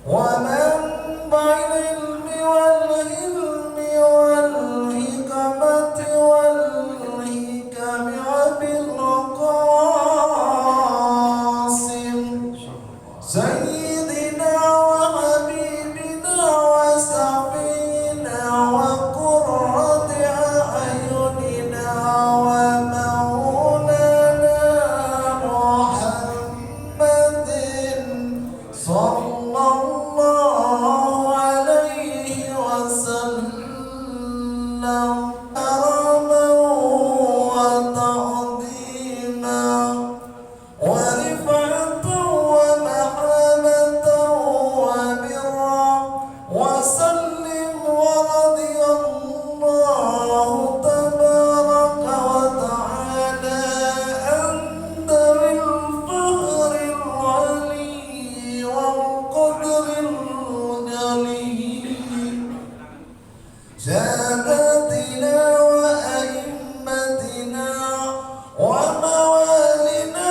ومنبع العلم والعلم والحكمة والحكم وبالمقاصد سيدنا وحبيبنا وسفينا وقرة أعيننا ومولانا محمد صلى الله عليه وسلم كرما وتعظيما ورفعة ومحبة وبرا وسلم ورضي الله تبارك وتعالى عن ذوي الفخر العلي والقدر الجليل ساداتنا وأئمتنا وموالنا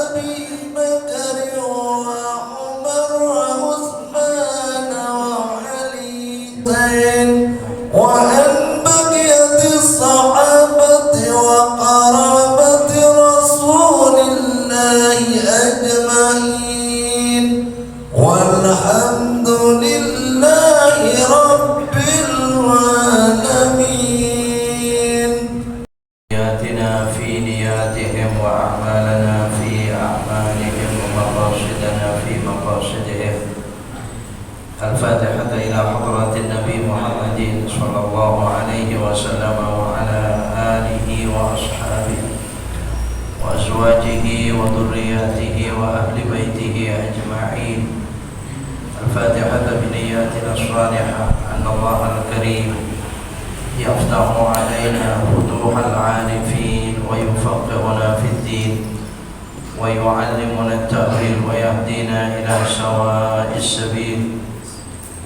أبي بكر وعمر وعثمان وعلي وعن بقية الصحابة وقرابة رسول الله أجمعين والحمد لله رب العالمين. نياتنا في نياتهم وأعمالنا في أعمالهم ومقاصدنا في مقاصدهم. الفاتحة إلى حضرة النبي محمد صلى الله عليه وسلم وعلى آله وأصحابه وأزواجه وذرياته وأهل بيته أجمعين. الفاتحة بنياتنا الصالحة أن الله الكريم يفتح علينا فتوح العارفين ويفقهنا في الدين ويعلمنا التأويل ويهدينا إلى سواء السبيل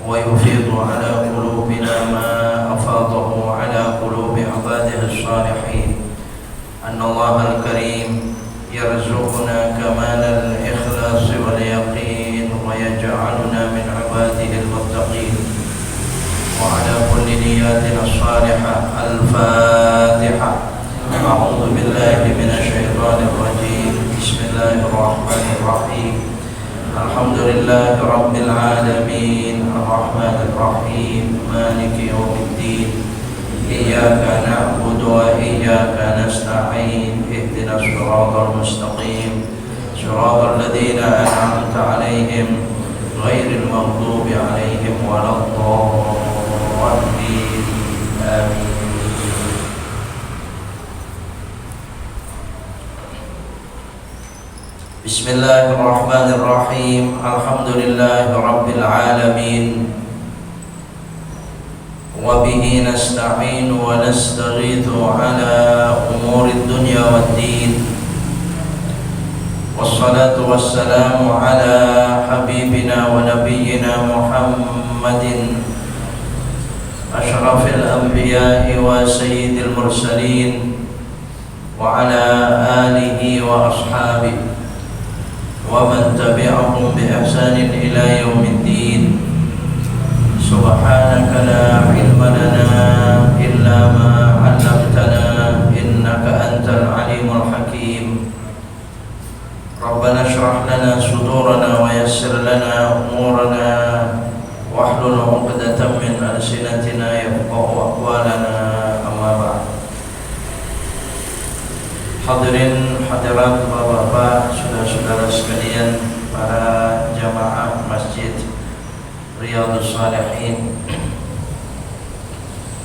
ويفيض على قلوبنا ما أفاضه على قلوب عباده الصالحين. أن الله الكريم يرزقنا كمال الإخلاص واليقين ويجعلنا من عباده المتقين. وعلى كل نياتنا الصالحة الفاتحة. أعوذ بالله من الشيطان الرجيم. بسم الله الرحمن الرحيم. الحمد لله رب العالمين الرحمن الرحيم مالك يوم الدين. إياك نعبد وإياك نستعين. اهدنا الصراط المستقيم صراط الذين أنعمت عليهم غير المغضوب عليهم ولا الضالين. آمين. بسم الله الرحمن الرحيم. الحمد لله رب العالمين وبه نستعين ونستغيث على أمور الدنيا والدين. والصلاة والسلام على حبيبنا ونبينا محمد أشرف الأنبياء وسيد المرسلين وعلى آله وأصحابه ومن تبعهم بإحسان إلى يوم الدين. سبحانك لا علم لنا إلا ما علمتنا إنك أنت العليم الحكيم. ربنا اشرح لنا صدورنا ويسر لنا أمورنا واحلل عقدة من ألسنتنا يفقهوا أقوالنا. أما بعد. Hadirin hadirat bapak-bapak, saudara-saudara sekalian, para jamaah Masjid Riyadhus Shalihin,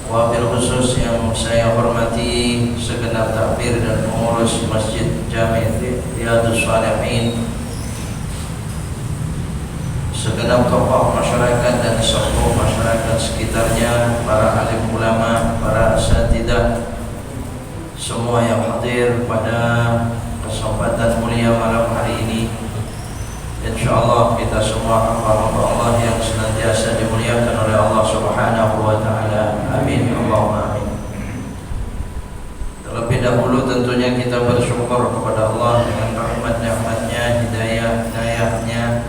wabil khusus yang saya hormati segenap takmir dan pengurus Masjid Jami' Riyadhus Shalihin, segenap tokoh masyarakat dan sepuh masyarakat sekitarnya, para alim ulama, para asatidzah, semua yang hadir pada kesempatan mulia malam hari ini. Insyaallah kita semua hamba-hamba Allah yang senantiasa dimuliakan oleh Allah Subhanahu wa taala. Amin Allahumma amin. Terlebih dahulu tentunya kita bersyukur kepada Allah dengan rahmat nikmatnya, hidayah-Nya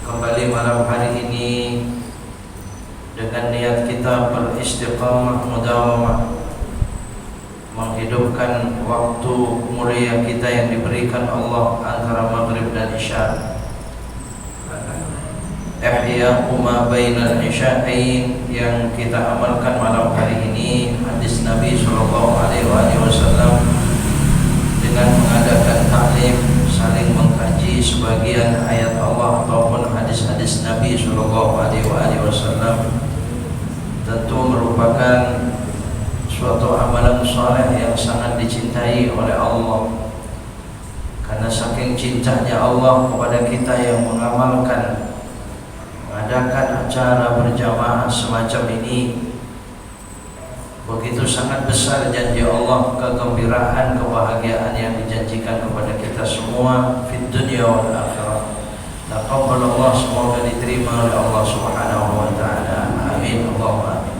kembali malam hari ini dengan niat kita beristiqamah mudawamah menghidupkan waktu mulia kita yang diberikan Allah antara maghrib dan isya. Ihya ma bainal isya'ain yang kita amalkan malam hari ini, hadis Nabi sallallahu alaihi wasallam dengan mengadakan taklim, saling mengkaji sebagian ayat Allah ataupun hadis-hadis Nabi sallallahu alaihi wasallam tentu merupakan suatu amalan saleh yang sangat dicintai oleh Allah. Karena saking cintanya Allah kepada kita yang mengamalkan, mengadakan acara berjamaah semacam ini, begitu sangat besar janji Allah, kegembiraan, kebahagiaan yang dijanjikan kepada kita semua di dunia wal akhirah. Taqabbalallah, semoga diterima oleh Allah Subhanahu wa taala. Amin Allahumma amin.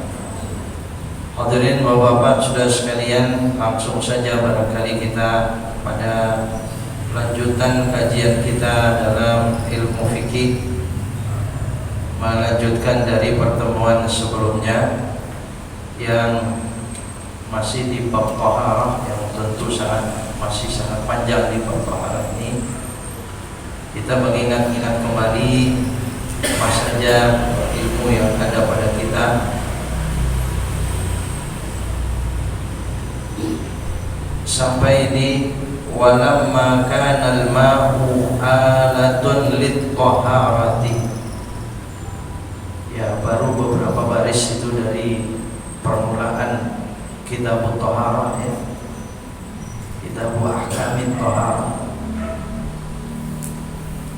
Hadirin Bapak-bapak, saudara sekalian, langsung saja barangkali kita pada lanjutan kajian kita dalam ilmu fikih, melanjutkan dari pertemuan sebelumnya yang masih di bab taharah, yang tentu masih sangat panjang di bab taharah ini. Kita mengingat-ingat kembali apa saja ilmu yang ada pada kita, sampai di walamma kana al-ma'u alatun lit-taharati. Ya, baru beberapa baris itu dari permulaan kitab taharah, ya, kitab ahkamit taharah.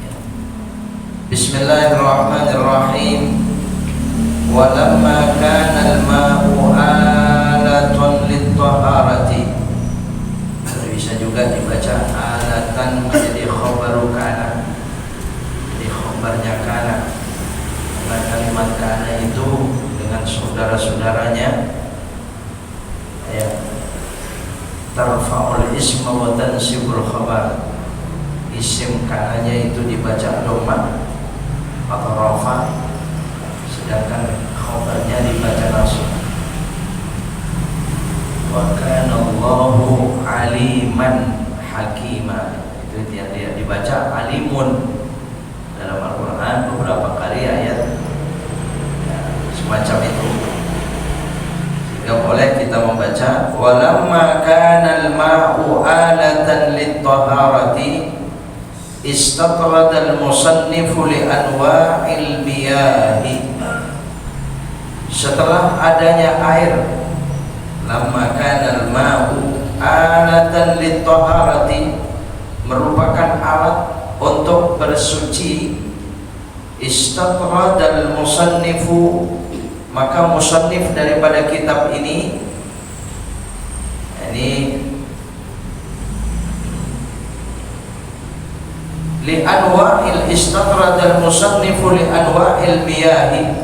Ya. Bismillahirrahmanirrahim. Walamma kana al-ma'u alatun lit-taharati. Bisa juga dibaca alatan menjadi khabaru kana, jadi khabarnya kana. Karena kalimat kana itu dengan saudara-saudaranya, ya, tarfa'ul isma wa tansibul khabar. Isim kananya itu dibaca dhamma atau rafa, sedangkan khabarnya dibaca nasab. Wa kana Allahu aliman hakima. Itu yang dia dibaca alimun dalam Al-Quran beberapa kali ayat, ya, semacam itu. Sehingga boleh kita membaca walamma kana al-ma'u alatan lit-taharati istatrada al-musannifu li anwa'il miyahi. Setelah adanya air, lamma kana al-ma'u alatan lit-taharati, merupakan alat untuk bersuci, istatradal musannifu, maka musannif daripada kitab ini li anwa'il istatradal musannifu li anwa'il miyahi.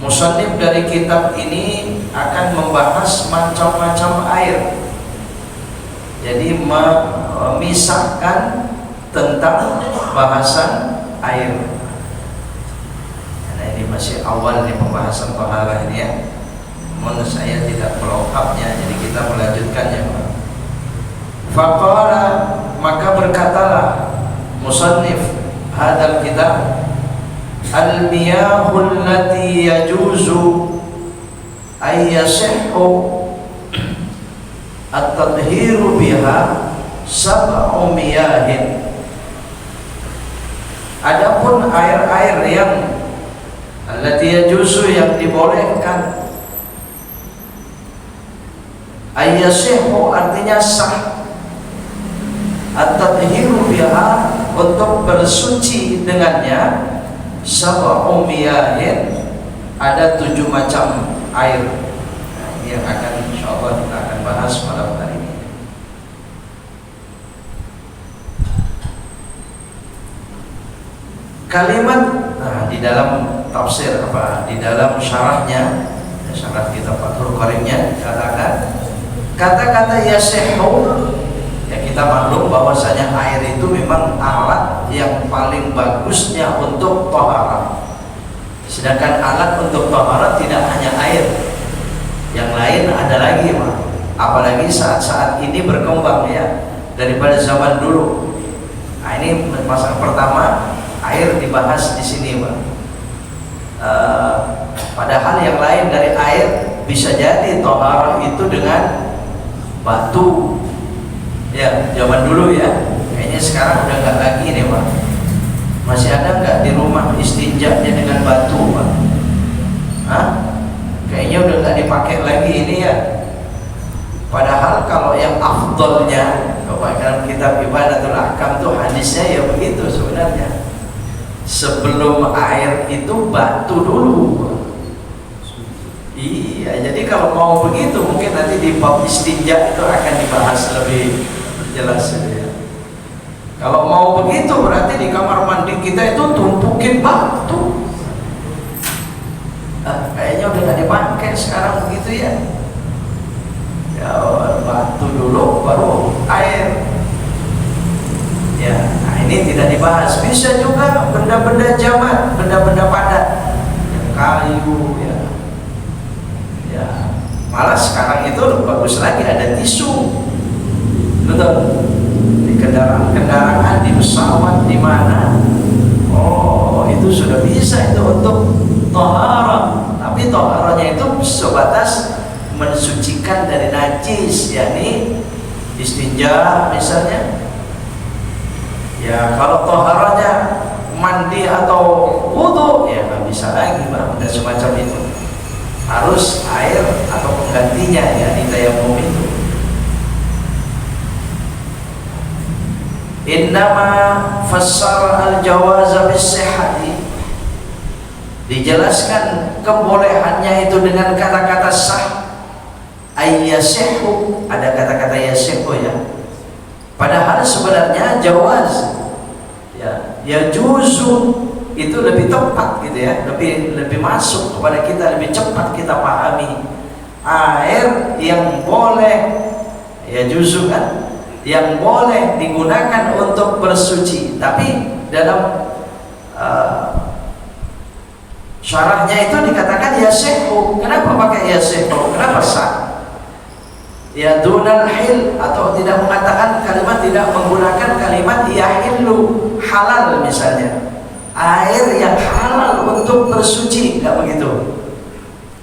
Musannif dari kitab ini akan membahas macam-macam air, jadi memisahkan tentang bahasan air. Nah, ini masih awal nih pembahasan taharah ini, ya. Namun saya tidak melengkapnya, jadi kita melanjutkannya. Faqala, maka berkatalah musannif hadal kitab, al-miyahul lati yajuzu ay yasihhu at-tadhiru biha sab'u miyahin. Adapun air-air yang allati yajuzu, yang dibolehkan, ay yasihhu artinya sah, at-tadhiru biha untuk bersuci dengannya, sab'u miyahin, ada 7 macam air. Nah, ini yang akan insyaallah kita akan bahas malam hari ini. Kalimat, nah, di dalam tafsir di dalam syarahnya, syarah kitab Fathul Qarimnya dikatakan kata-kata yasihu, ya, kita maklum bahwasanya air itu memang alat yang paling bagusnya untuk taharah. Sedangkan alat untuk taharah tidak hanya air, yang lain ada lagi, Pak. Apalagi saat-saat ini berkembang ya daripada zaman dulu. Nah, ini masalah pertama, air dibahas di sini, Pak. Padahal yang lain dari air bisa jadi taharah itu dengan batu. Ya, zaman dulu ya. Kayaknya sekarang udah nggak lagi nih, Pak. Masih ada nggak di rumah istinjanya dengan batu, Pak? Hah? Kayaknya udah nggak dipakai lagi ini ya. Padahal kalau yang afdolnya, dalam kitab Ibadatul Ahkam tuh hadisnya ya begitu sebenarnya. Sebelum air itu batu dulu. Iya, jadi kalau mau begitu mungkin nanti di bab istinja itu akan dibahas lebih jelas ya. Kalau mau begitu berarti di kamar mandi kita itu tumpukin batu. Kayaknya udah nggak dipakai sekarang begitu ya. Ya, batu dulu baru air. Ya, nah ini tidak dibahas. Bisa juga benda-benda jamat, benda-benda padat, yang kayu ya. Ya, malah sekarang itu bagus lagi ada tisu. Betul. Di kendaraan-kendaraan, di pesawat, di mana. Oh, itu sudah bisa itu untuk taharah. Tapi taharahnya itu sebatas mensucikan dari najis, yakni istinja misalnya. Ya, kalau taharahnya mandi atau wudu ya nggak bisa lagi, Bang. Dan semacam itu harus air atau penggantinya, yakni tayamum itu. Innama fassara al-jawaza bis-sihhati, dijelaskan kebolehannya itu dengan kata-kata sah. Ayyasihu, ada kata-kata yasihu ya. Padahal sebenarnya jawaz ya, yajuzu itu lebih tepat gitu ya, lebih masuk kepada kita, lebih cepat kita pahami. Air yang boleh ya juzu kan, yang boleh digunakan untuk bersuci, tapi dalam syarahnya itu dikatakan yasihu. Kenapa pakai yasihu? Kenapa sah? Ya dunal hil, atau tidak mengatakan kalimat, tidak menggunakan kalimat yahillu, halal misalnya, air yang halal untuk bersuci, enggak begitu.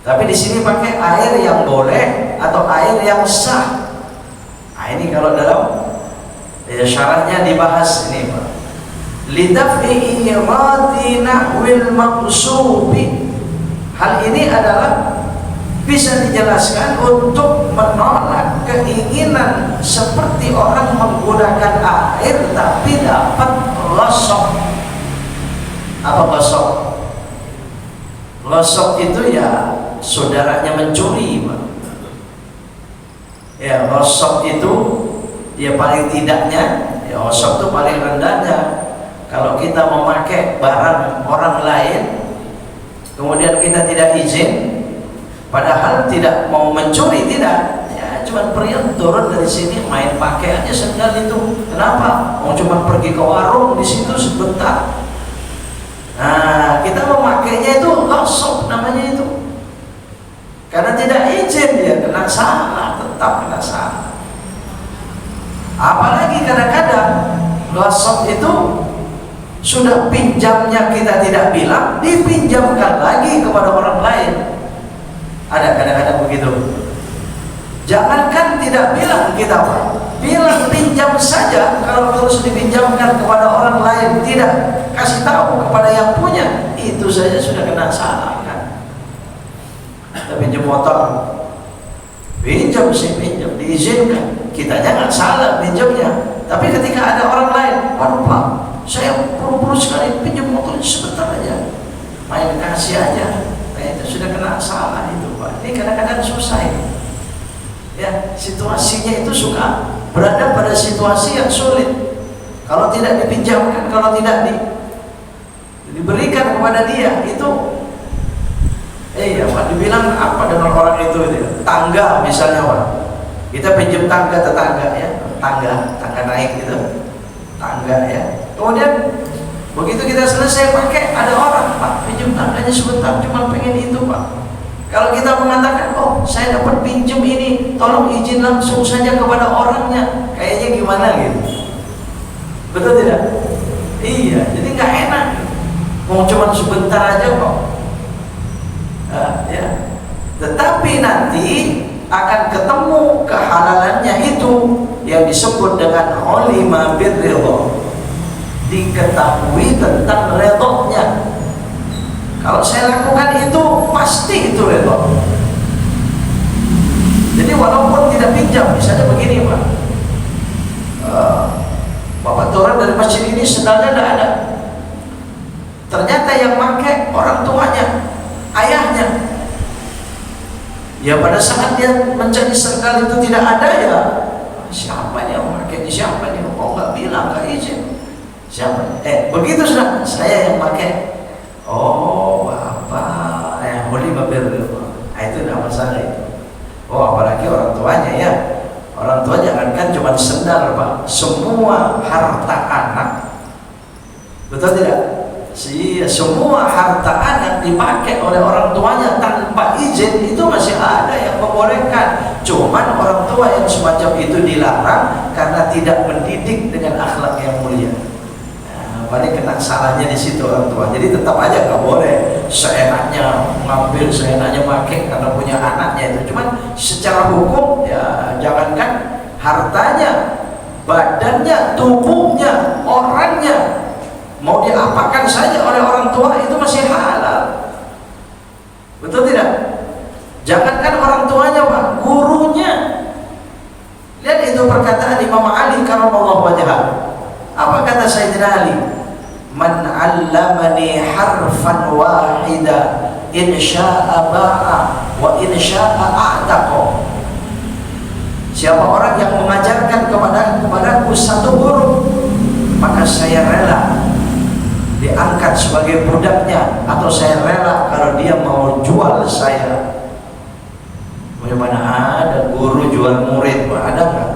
Tapi di sini pakai air yang boleh atau air yang sah. Nah, ini kalau dalam ya, syarahnya dibahas ini, Pak. Lidaf'i iradi nahwil maqsubi. Hal ini adalah bisa dijelaskan untuk menolak keinginan seperti orang menggunakan air tapi dapat losok. Apa losok? Losok itu ya saudaranya mencuri, Pak. Ya, losok itu ya paling tidaknya, ya losok itu paling rendahnya. Kalau kita memakai barang orang lain, kemudian kita tidak izin, padahal tidak mau mencuri, tidak, ya cuma pergi turun dari sini main pakai aja sendal itu. Kenapa? Mau cuma pergi ke warung di situ sebentar. Nah, kita memakainya itu losok namanya itu. Karena tidak izin dia kena salah, tetap kena salah. Apalagi kadang-kadang losok itu sudah pinjamnya kita tidak bilang, dipinjamkan lagi kepada orang lain. Ada kadang-kadang begitu. Jangankan tidak bilang kita, Pak, bilang pinjam saja, kalau terus dipinjamkan kepada orang lain, tidak kasih tahu kepada yang punya, itu saja sudah kena salah kan. Kita pinjam motor, pinjam sih pinjam, diizinkan, kita jangan salah pinjamnya. Tapi ketika ada orang lain, waduh Pak, saya perlu sekali pinjam motor sebentar aja, main kasih aja. Itu sudah kena salah itu, Pak. Ini kadang-kadang susah ini. Ya, situasinya itu suka berada pada situasi yang sulit. Kalau tidak dipinjamkan, kalau tidak diberikan kepada dia, itu Pak, dibilang apa dengan orang itu tangga misalnya, Pak. Kita pinjam tangga tetangga ya, tangga naik gitu. Tangga tangga ya. Kemudian begitu kita selesai pakai, ada orang, Pak pinjam tangganya sebentar, cuma pengen itu Pak. Kalau kita mengatakan, oh saya dapat pinjam ini, tolong izin langsung saja kepada orangnya, kayaknya gimana gitu. Betul tidak? Iya, jadi nggak enak. Mau cuma sebentar aja kok. Ya. Tetapi nanti akan ketemu kehalalannya itu yang disebut dengan ulima birridha. Diketahui tentang redhonya. Kalau saya lakukan itu pasti itu redha. Jadi walaupun tidak pinjam, misalnya begini Pak, Bapak turun dari masjid ini sendalnya tidak ada. Ternyata yang pakai orang tuanya, ayahnya. Ya pada saat dia mencari sendal itu tidak ada, ya siapa nih yang pakai? Siapa nih? Kok nggak bilang, nggak izin? Siapa? Begitu sudah, saya yang pakai. Oh bapak yang boleh babir, itu tidak masalah itu. Oh apalagi orang tuanya ya. Orang tua jangankan cuma sendal Pak, semua harta anak, betul tidak? Semua harta anak dipakai oleh orang tuanya tanpa izin itu masih ada yang membolehkan. Cuman orang tua yang semacam itu dilarang karena tidak mendidik dengan akhlak yang mulia. Paling kena salahnya di situ orang tua. Jadi tetap aja nggak boleh seenaknya ngambil, seenaknya pakai karena punya anaknya itu. Cuman secara hukum ya jangankan hartanya, badannya, tubuhnya, orangnya mau diapakan saja oleh orang tua itu masih halal. Betul tidak? Jangankan orang tuanya Pak, gurunya. Lihat itu perkataan Imam Ali karramallahu wajhahu. Apa kata Sayyidina Ali? Man 'allamani harfan wahida in syaa'a ba'a wa in syaa'a a'taqa. Siapa orang yang mengajarkan kepadaku satu huruf, maka saya rela diangkat sebagai budaknya, atau saya rela kalau dia mau jual saya. Bagaimana ada guru jual murid? Ada nggak?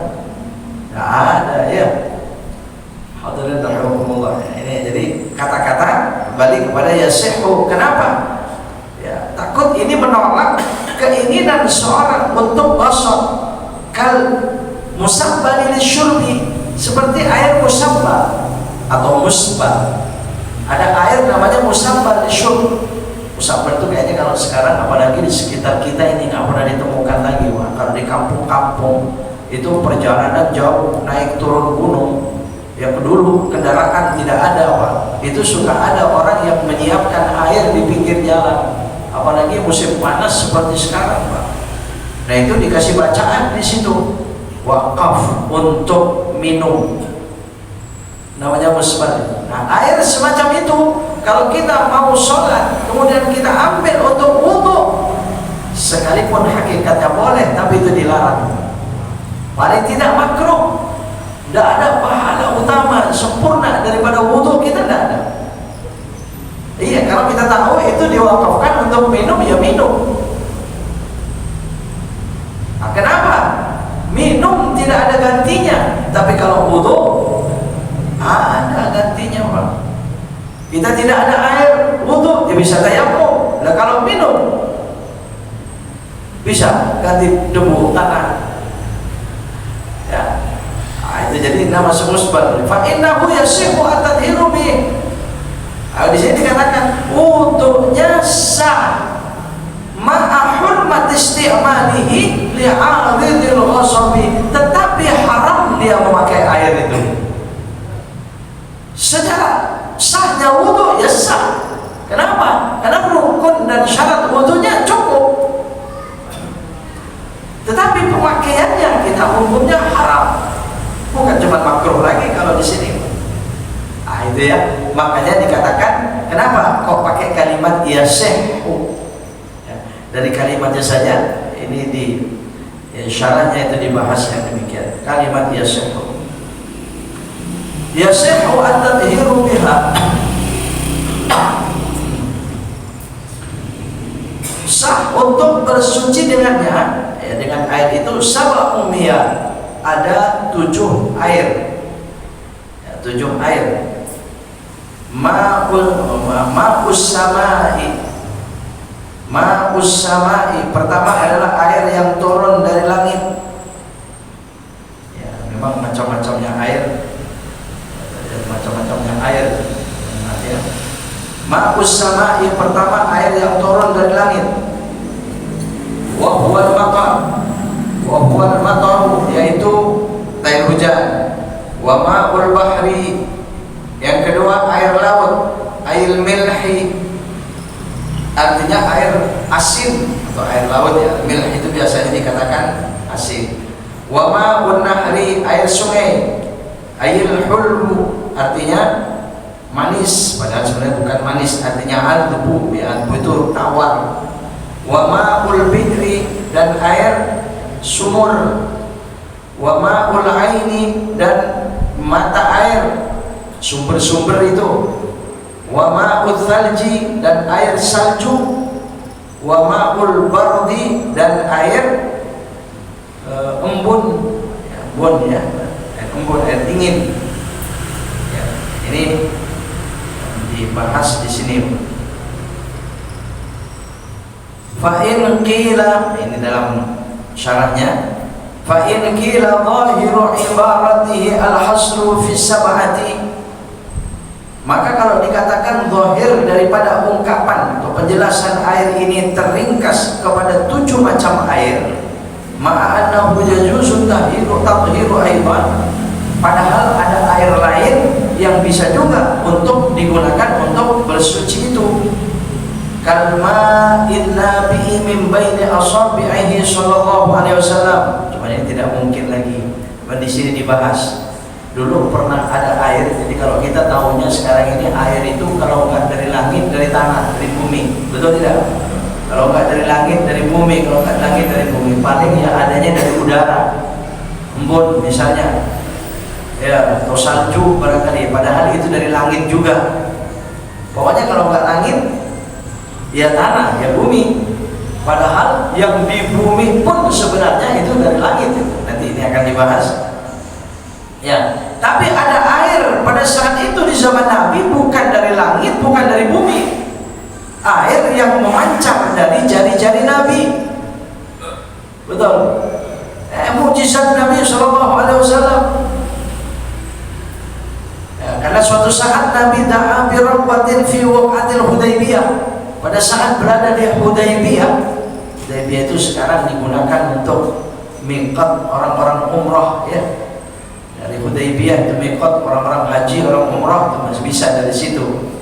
Nggak ada ya. Hadirin rahimakumullah. Ini jadi kata-kata kembali kepada yasihu. Kenapa? Ya, takut ini menolak keinginan seorang untuk gosok. Kal musabbal lisyurbi, seperti air musabbal atau musbal. Ada air namanya musabbal lisyurb. Musabbal itu kayaknya kalau sekarang apalagi di sekitar kita ini nggak pernah ditemukan lagi Pak. Kalau di kampung-kampung itu perjalanan jauh naik turun gunung, yang dulu kendaraan tidak ada Pak, itu suka ada orang yang menyiapkan air di pinggir jalan, apalagi musim panas seperti sekarang Pak. Nah itu dikasih bacaan di situ, wakaf untuk minum, namanya musbal. Nah air semacam itu kalau kita mau sholat kemudian kita ambil untuk wudu, sekalipun hakikatnya boleh tapi itu dilarang, paling tidak makruh. Tidak ada pahala utama sempurna daripada wudhu kita, tidak ada. Iya, kalau kita tahu itu diwakafkan untuk minum, ya minum. Nah, kenapa? Minum tidak ada gantinya, tapi kalau wudhu ada gantinya Pak. Kita tidak ada air wudhu, ya bisa tayamum. Nah kalau minum bisa ganti debu tanah. Ya. Itu jadi nama semusbal. Fa innahu yasihu at-tadhiru bi. Di sini dikatakan wudhunya sah ma'a hurmat isti'malihi li'aridil ghasabi, tetapi haram dia memakai air itu. Secara sahnya wudhu ya sah. Kenapa? Karena rukun dan syarat wudhunya cukup. Tetapi pemakaiannya kita hukumnya haram. Bukan cuma makruh lagi kalau di sini. Itu ya. Makanya dikatakan kenapa kok pakai kalimat yasihu? Ya, dari kalimatnya saja ini di syarahnya itu dibahas yang demikian. Kalimat yasihu. Yasihu at-tadhiru biha. Sah untuk bersuci dengannya, ya, dengan air itu sab'u miyah. Ada 7 air, ya, 7 air. Ma'us samai pertama adalah air yang turun dari langit. Ya, memang macam-macamnya air. Macam-macamnya air. Ya. Ma'us samai pertama air yang turun dari langit. Wa huwal matar yaitu air hujan. Wa ma'ul bahri yang kedua air laut, air milhi artinya air asin atau air laut ya. Milh itu biasanya dikatakan asin. Wa ma'un nahri air sungai, air hulmu artinya manis padahal sebenarnya bukan manis, artinya al-dubu ya, itu tawar. Wa ma'ul bi'ri dan air sumur. Wa ma'ul aini dan mata air, sumber-sumber itu. Wa ma'ul thalji dan air salju. Wa ma'ul bardi dan air embun ya, air embun, air dingin ya. Ini dibahas di sini. Fa in qila, ini dalam syarahnya, fa in qila zahiru ibaratihi al-hasru fi sab'ati, maka kalau dikatakan zahir daripada ungkapan atau penjelasan air ini teringkas kepada 7 macam air, ma'annahu yajuzu tadhiru aidan, padahal ada air lain yang bisa juga untuk digunakan untuk bersuci itu. Kalma inna bihi min baini asabi'ihi sallallahu alaihi wasallam. Cuma ini tidak mungkin lagi di sini dibahas. Dulu pernah ada air, jadi kalau kita tahunya sekarang ini air itu kalau enggak dari langit, dari tanah, dari bumi, betul tidak? Kalau enggak dari langit, dari bumi, kalau enggak langit dari bumi, paling ya adanya dari udara, embun misalnya, ya, atau salju barangkali. Padahal itu dari langit juga. Pokoknya kalau enggak langit, ya tanah, ya bumi. Padahal yang di bumi pun sebenarnya itu dari langit. Nanti ini akan dibahas. Ya, tapi ada air pada saat itu di zaman Nabi bukan dari langit, bukan dari bumi. Air yang memancar dari jari-jari Nabi. Betul. Mukjizat Nabi sallallahu alaihi wasallam. Ya, karena suatu saat Nabi da'a bi rabbatin fi waqatil Hudaybiyah. Pada saat berada di Hudaybiyah, Hudaybiyah itu sekarang digunakan untuk miqat orang-orang umrah ya. Dari Hudaybiyah itu miqat orang-orang haji, orang umrah itu masih bisa dari situ.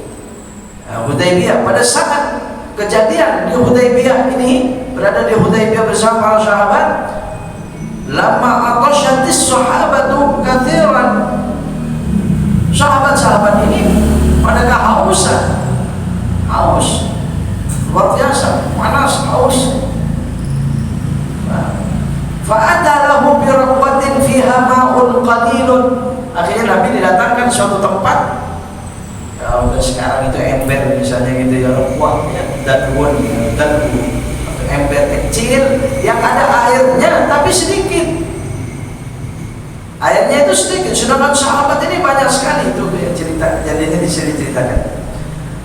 Nah, Hudaybiyah pada saat kejadian di Hudaybiyah ini, berada di Hudaybiyah bersama para sahabat, lama atasyatis sahabatu katsiran. Sahabat-sahabat ini pada kehausan, haus luar biasa, panas, haus. Fa'ata lahu bi rabbatin fiha ma'un qalilun. Akhirnya Nabi didatangkan suatu tempat. Kalau sekarang itu ember misalnya gitu ya, kuat ya, dadun atau ember kecil yang ada airnya tapi sedikit. Airnya itu sedikit. Sedangkan sahabat ini banyak sekali itu ya, cerita jadinya di sini ceritakan.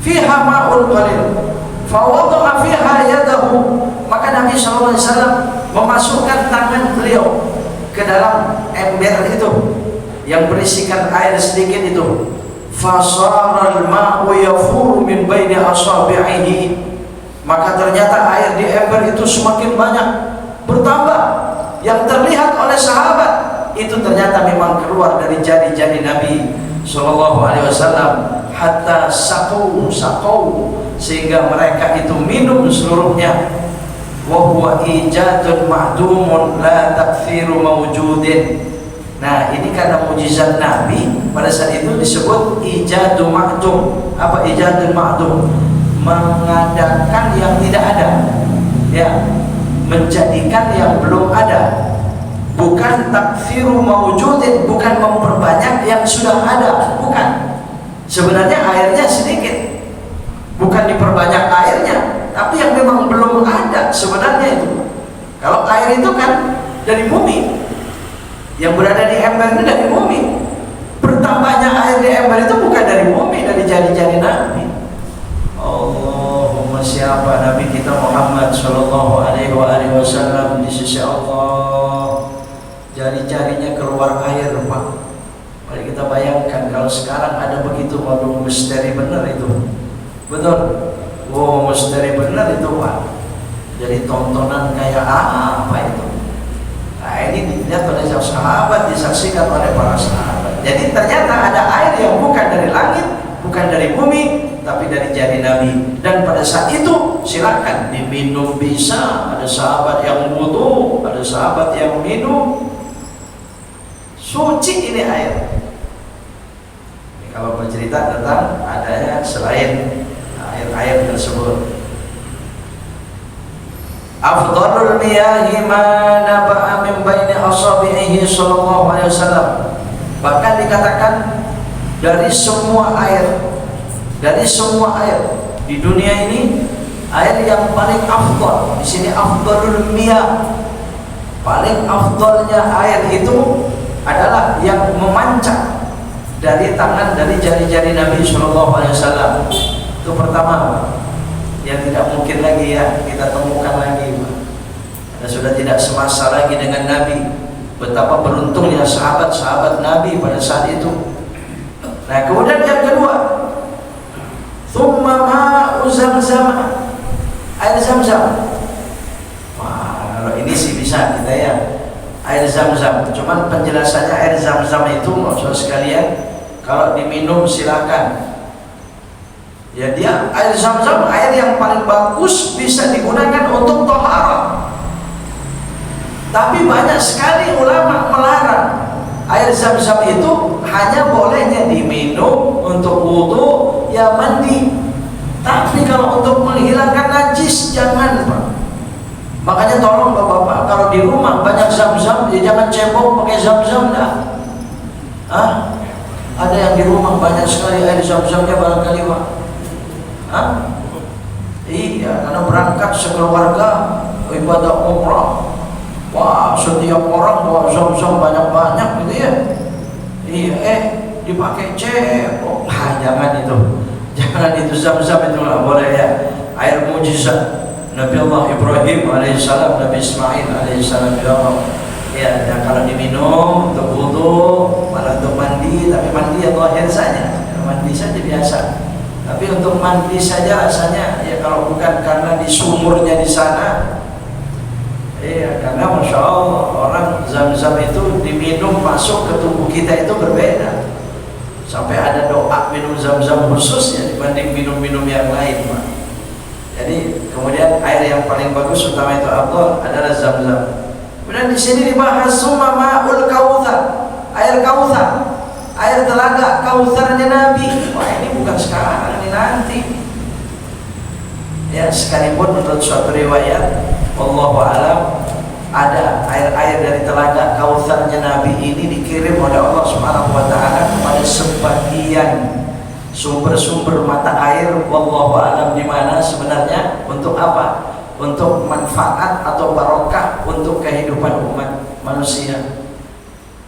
Fiha ma'un qalil. Fa wada'a fiha yadahu. Maka Nabi sallallahu alaihi wasallam memasukkan tangan beliau ke dalam ember itu yang berisikan air sedikit itu. Fasara al-ma'u yafuru min baini asabi'ihi. Maka ternyata air di ember itu semakin banyak bertambah. Yang terlihat oleh sahabat itu ternyata memang keluar dari jari-jari Nabi sallallahu alaihi wasallam, hatta saqau sehingga mereka itu minum seluruhnya. Wa huwa ijadun ma'dumun la takfiru mawjudin. Nah, ini karena mukjizat Nabi pada saat itu disebut ijadun ma'dum. Apa ijadun ma'dum? Mengadakan yang tidak ada. Ya, menjadikan yang belum ada. Bukan takfiru mawjudin, bukan memperbanyak yang sudah ada, bukan. Sebenarnya airnya sedikit. Bukan diperbanyak airnya, tapi yang memang belum ada sebenarnya itu. Kalau air itu kan dari bumi, yang berada di ember itu dari bumi. Bertambahnya air air di ember itu bukan dari bumi, dari jari-jari Nabi. Allahumma siapa Nabi kita Muhammad sallallahu alaihi wasallam di sisi Allah, jari-jarinya keluar air, Pak. Mari kita bayangkan kalau sekarang ada begitu, waduh misteri benar itu. Betul. Wow, misteri benar itu, Pak. Jadi tontonan kayak apa itu? Nah, ini dilihat oleh sahabat, disaksikan oleh para sahabat. Jadi ternyata ada air yang bukan dari langit, bukan dari bumi, tapi dari jari Nabi. Dan pada saat itu silakan diminum bisa. Ada sahabat yang wudu, ada sahabat yang minum. Suci ini air. Ini kalau bercerita tentang adanya selain air-air tersebut. Afdhalul miyahi ma naba'a min baini asabihi sallallahu alaihi wasallam. Bahkan dikatakan dari semua air di dunia ini, air yang paling afdal di sini afdhalul miyah. Paling afdalnya air itu adalah yang memancar dari tangan, dari jari-jari Nabi sallallahu alaihi wasallam. Itu pertama, yang tidak mungkin lagi ya kita temukan lagi, Pak. Dan sudah tidak semasa lagi dengan Nabi. Betapa beruntungnya sahabat-sahabat Nabi pada saat itu. Nah, kemudian yang kedua, thumma ma'u zamzam, air Zamzam. Wah, kalau ini sih bisa kita ya, air Zamzam. Cuman penjelasannya air Zamzam itu maksud sekalian, kalau diminum silakan. Ya, dia air Zamzam air yang paling bagus, bisa digunakan untuk thaharah. Tapi banyak sekali ulama melarang air Zamzam itu hanya bolehnya diminum untuk wudu, ya mandi. Tapi kalau untuk menghilangkan najis jangan, Pak. Makanya tolong Bapak-bapak, kalau di rumah banyak Zamzam, ya jangan cebok pakai Zamzam dah. Ada yang di rumah banyak sekali air Zamzamnya barangkali, Pak. Iya, karena berangkat sekeluarga ibadah umrah. Wah, setiap orang bawa Zamzam banyak-banyak gitu ya. Iya, dipakai cebok. Jangan itu. Jangan itu, Zamzam itu nggak boleh ya. Air mujizat Nabi Allah Ibrahim alaihissalam, Nabi Ismail alaihissalam. Ya, dan kalau diminum untuk wudu, malah untuk mandi, tapi mandi ya zahir saja. Mandi saja biasa. Tapi untuk mandi saja rasanya ya, kalau bukan karena di sumurnya di sana, iya, karena masya Allah orang Zamzam itu diminum masuk ke tubuh kita itu berbeda. Sampai ada doa minum Zamzam khusus ya dibanding minum-minum yang lain, Pak. Jadi kemudian air yang paling bagus utama itu afdal adalah Zamzam. Kemudian di sini dibahas summa ma'ul kautsar, air kautsar. Air telaga kautsarnya Nabi. Wah, ini bukan sekarang, ini nanti. Ya, sekalipun menurut suatu riwayat, wallahu a'lam, ada air-air dari telaga kautsarnya Nabi ini dikirim oleh Allah Subhanahu wa taala kepada sebagian sumber-sumber mata air, wallahu a'lam di mana sebenarnya, untuk apa? Untuk manfaat atau barokah untuk kehidupan umat manusia.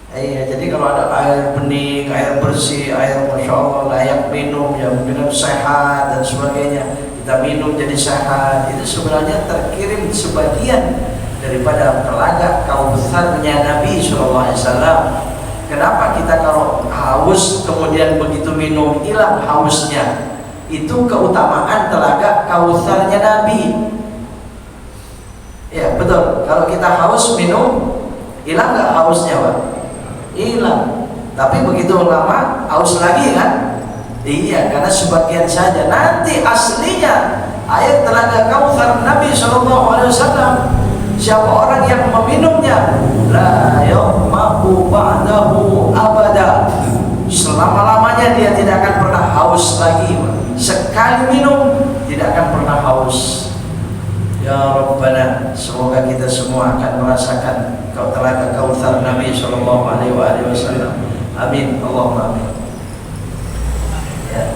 Iya, jadi kalau ada air bening, air bersih, air masya Allah layak minum, ya minum sehat dan sebagainya, kita minum jadi sehat, itu sebenarnya terkirim sebagian daripada telaga kautsarnya Nabi SAW. Kenapa kita kalau haus kemudian begitu minum hilang hausnya? Itu keutamaan telaga kautsarnya Nabi. Ya betul, kalau kita haus minum, hilang nggak hausnya, Pak? Hilang. Tapi begitu lama haus lagi kan? Iya, karena sebagian saja. Nanti aslinya air telaga kautsar Nabi SAW, siapa orang yang meminumnya, la yaqma'u ba'dahu abada, selama-lamanya dia tidak akan pernah haus lagi. Sekali minum tidak akan pernah haus. Ya Rabbana, semoga kita semua akan merasakan telaga kautsar Nabi sallallahu alaihi wasallam. Amin, Allahumma amin. Ya.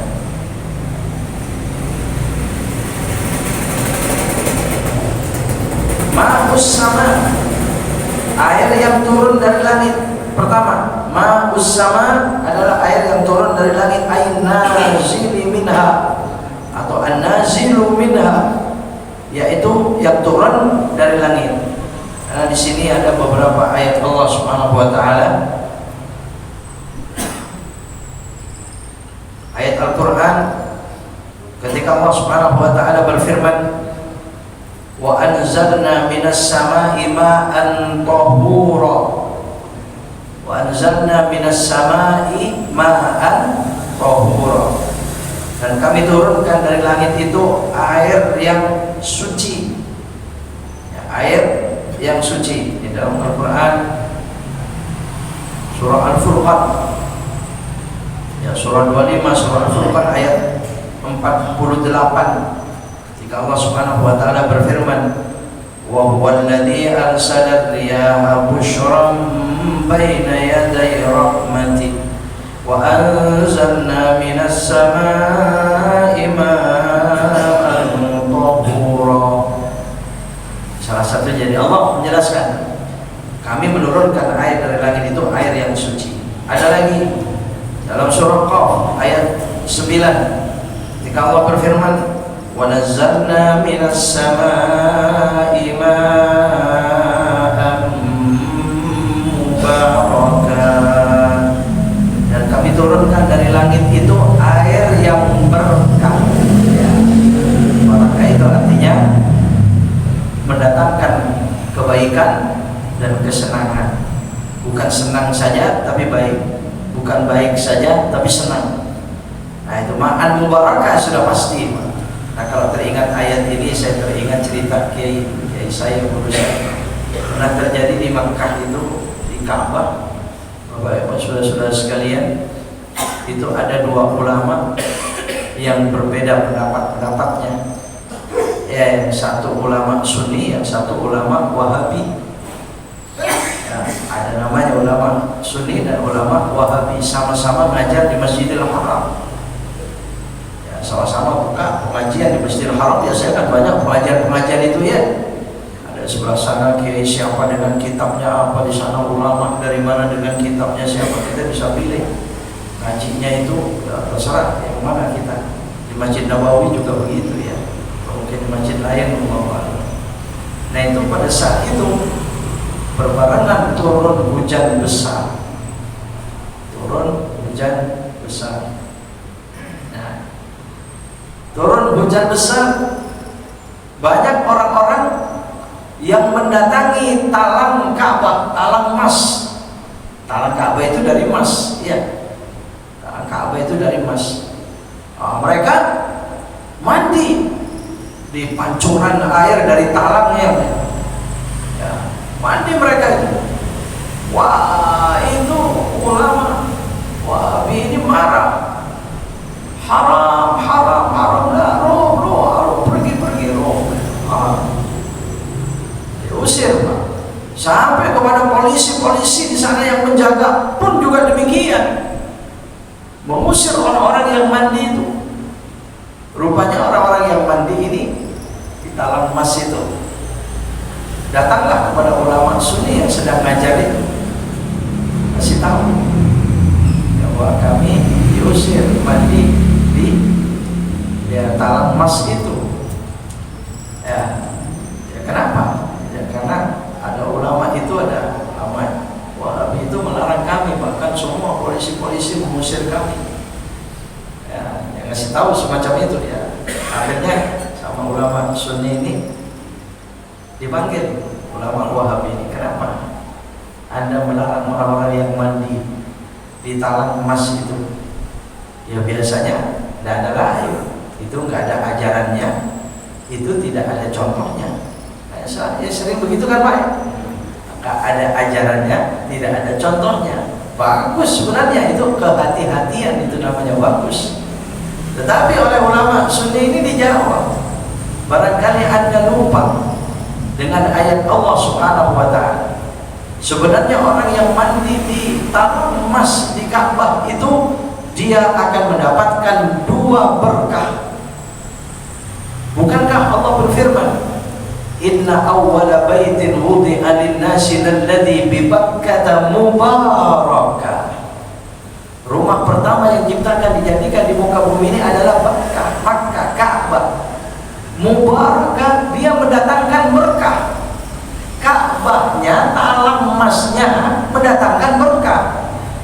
Ma'us sama, air yang turun dari langit. Pertama, Ma'us sama adalah air yang turun dari langit, ain nazili minha atau an-nazilu minha, yaitu yang turun dari langit. Karena di sini ada beberapa ayat Allah Subhanahu wa taala, ayat Al-Qur'an, ketika Allah Subhanahu wa taala berfirman, wa anzalna minas sama'i ma'an tahura, wa anzalna minas sama'i ma'an tahura, dan kami turunkan dari langit itu air yang suci, ya, air yang suci. Di dalam Al-Quran surah Al-Furqan, ya, surah 25 surah Al-Furqan ayat 48, ketika Allah Subhanahu wa taala berfirman, wa huwa alladzi arsala riyaha busyran baina yaday rahmati wa anzalna minas samaa'i ma'an tahura. Salah satu jadi Allah menjelaskan, kami menurunkan air dari langit itu air yang suci. Ada lagi dalam surah Qaf ayat 9, ketika Allah berfirman, wa nazzalna minas samaa'i ma'an mubarakan, dan kami turunkan dari langit itu air yang berkah, ya. Barakah itu artinya mendatangkan kebaikan dan kesenangan. Bukan senang saja tapi baik, bukan baik saja tapi senang. Nah, itu ma'an mubarakah sudah pasti. Nah, kalau teringat ayat ini, saya teringat cerita kiai saya dulu, pernah terjadi di Makkah itu, di Ka'bah. Bapak Ibu saudara-saudara sekalian, itu ada dua ulama yang berbeda pendapatnya. Ya, yang satu ulama Sunni, yang satu ulama Wahabi. Ya, ada namanya ulama Sunni dan ulama Wahabi, sama-sama mengajar di Masjidil Haram. Ya, sama-sama buka pengajian di Masjidil Haram. Biasanya kan banyak pengajian itu, ya. Ada sebelah sana kiai siapa dengan kitabnya apa, di sana ulama dari mana dengan kitabnya siapa, kita bisa pilih. Ngajinya itu ya, terserah yang mana kita. Di Masjid Nabawi juga begitu, ya. Di masjid lain umpama. Nah, itu pada saat itu berbarengan turun hujan besar. Turun hujan besar. Nah, turun hujan besar, banyak orang-orang yang mendatangi talang Ka'bah, talang emas. Talang Ka'bah itu dari emas, ya. Talang Ka'bah itu dari emas. Mereka mandi di pancuran air dari talangnya, ya, mandi mereka itu. Wah, itu ulama Wahabi ini marah, haram, nah, roh, pergi, diusir, Pak. Sampai kepada polisi di sana yang menjaga pun juga demikian, mengusir orang-orang yang mandi itu. Rupanya orang-orang yang mandi ini di talang emas itu datanglah kepada ulama Sunni yang sedang ngajar itu, kasih tahu bahwa kami diusir mandi di talang emas itu. Ya, kenapa? Ya, karena ada ulama itu, ada ulama Wahabi itu melarang kami, bahkan semua polisi-polisi mengusir kami. Kasih tahu semacam itu, ya. Akhirnya sama ulama Sunni ini dipanggil, ulama Wahabi ini, kenapa Anda melarang orang-orang yang mandi di talang emas itu? Ya, biasanya tidak ada lain, itu nggak ada ajarannya, itu tidak ada contohnya. Nah, ya sering begitu kan, Pak? Nggak ada ajarannya, tidak ada contohnya. Bagus sebenarnya, itu kehati-hatian, itu namanya bagus. Tetapi oleh ulama Sunni ini dijawab, barangkali Anda lupa dengan ayat Allah Subhanahu wa taala. Sebenarnya orang yang mandi di talang emas di Ka'bah itu, dia akan mendapatkan dua berkah. Bukankah Allah berfirman, inna awwala baitin wudi'a lin-nasi alladzi bi Bakkah mubarakah Rumah pertama yang diciptakan dijadikan di muka bumi ini adalah Makkah, Ka'bah. Mubarakah, dia mendatangkan berkah. Ka'bahnya, talang emasnya mendatangkan berkah.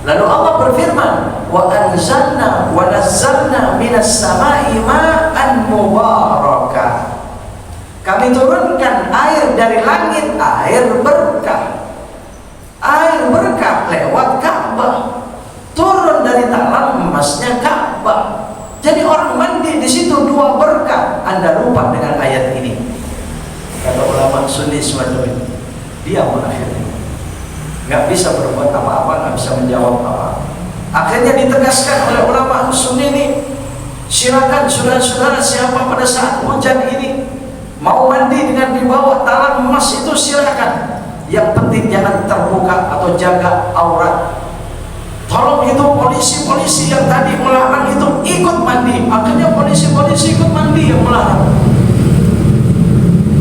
Lalu Allah berfirman, wa anzalna wa nazzalna minas sama'i ma'an mubarakah. Kami turunkan air dari langit, air berkah. Air berkah lewat Ka'bah. Turun dari talang emasnya Ka'bah. Jadi orang mandi di situ dua berkah. Anda lupa dengan ayat ini. Kata ulama Sunni semacam ini. Dia akhirnya nggak bisa berbuat apa-apa, nggak bisa menjawab apa. Akhirnya ditegaskan oleh ulama Sunni ini, silakan saudara-saudara siapa pada saat hujan ini mau mandi dengan di bawah talang emas itu silakan. Yang penting jangan terbuka atau jaga aurat. Tolong itu polisi-polisi yang tadi melarang itu ikut mandi. Akhirnya polisi-polisi ikut mandi yang melarang.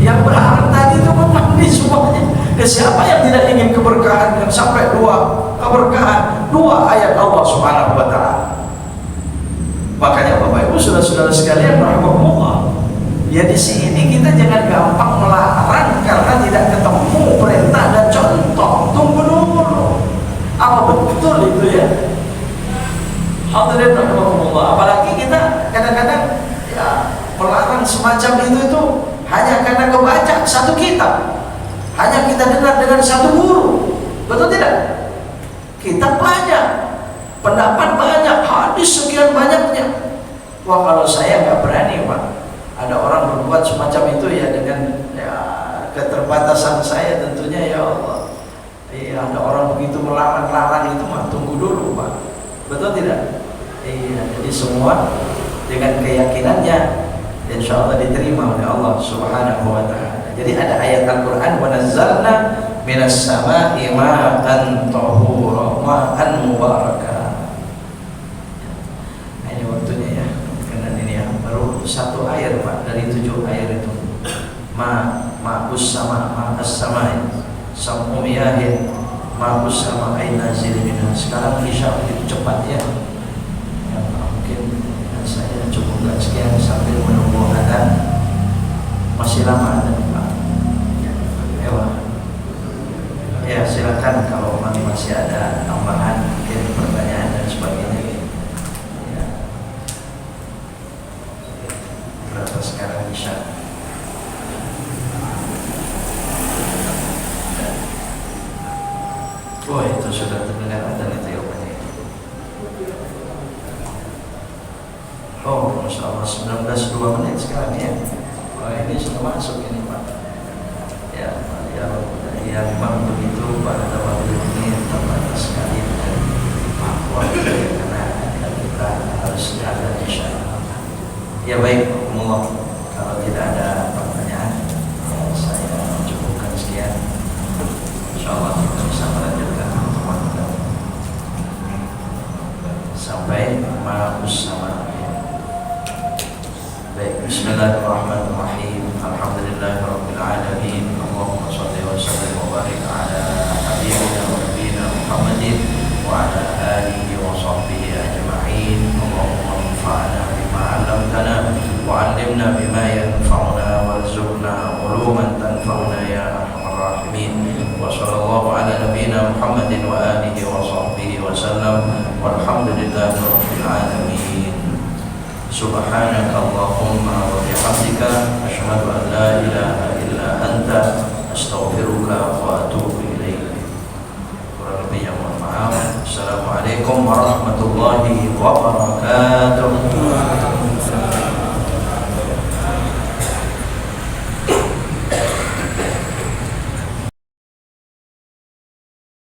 Yang berharap tadi itu pun mandi semuanya. Siapa yang tidak ingin keberkahan dan sampai dua keberkahan, dua ayat Allah Subhanahu wa taala. Makanya Bapak Ibu saudara-saudara sekalian rahimahumullah. Ya di sini kita jangan gampang melarang karena tidak ketemu perintah dan contoh. Tunggu dulu. Apa betul itu ya? Hadirin rahimahumullah. Apalagi kita kadang-kadang ya melarang semacam itu hanya karena kebaca satu kitab. Hanya kita dengar dengan satu guru. Betul tidak? Kitab banyak, pendapat banyak, hadis sekian banyaknya. Wah kalau saya nggak berani Pak. Ada orang berbuat semacam itu ya dengan ya, keterbatasan saya tentunya ya Allah. Iya, ada orang begitu melarang-larang itu mah tunggu dulu Pak. Betul tidak? Iya, jadi semua dengan keyakinannya insya Allah diterima oleh Allah Subhanahu wa ta'ala. Jadi ada ayat Al-Quran, wa nazzalna minas sama'i ma'an tahura ma'an mubarakah. Ini waktunya ya, karena ini ya baru satu air Pak dari 7 air itu. Ma'us sama ma'as sama sam'u miyahin ma'us sama aina zilminah. Sekarang insya Allah cepat ya. Mungkin saya cukupkan sekian sambil menunggu adzan. Masih lama adzan Pak. Ya silakan kalau masih ada tambahan mungkin pertanyaan dan sebagainya ya. Berapa sekarang Isya? Oh itu sudah terdengar adzan itu ya Pak. Oh Masya Allah 19:02 sekarang ya. Oh ini sudah masuk ini Pak. Ya memang begitu pada waktu ini terbatas sekali dan waktu karena kita harus ada insyaallah. Ya baik, Allah kalau tidak ada pertanyaan saya cukupkan sekian. Insyaallah kita bisa melanjutkan pertemuan kita sampai ma'us sama. Baik, bismillahirrahmanirrahim. Alhamdulillahirabbil alamin. Allahumma shalli wa sallim wa barik ala habibina wa nabiyina Muhammadin wa ala alihi wa sahbihi ajma'in. Allahumma anfa'na bima 'allamtana wa 'allimna bima yanfa'una warzuqna 'uluman tanfa'una ya arhamar rahimin. Wa sallallahu ala nabiyyina Muhammadin wa alihi wa sahbihi wa sallam. Walhamdulillahirabbil alamin. Subhanaka Allahumma wa bihamdika asyhadu an la ilaha illa anta astaghfiruka wa atubu ilaik. Kurang lebihnya mohon maaf. Assalamualaikum warahmatullahi wabarakatuh.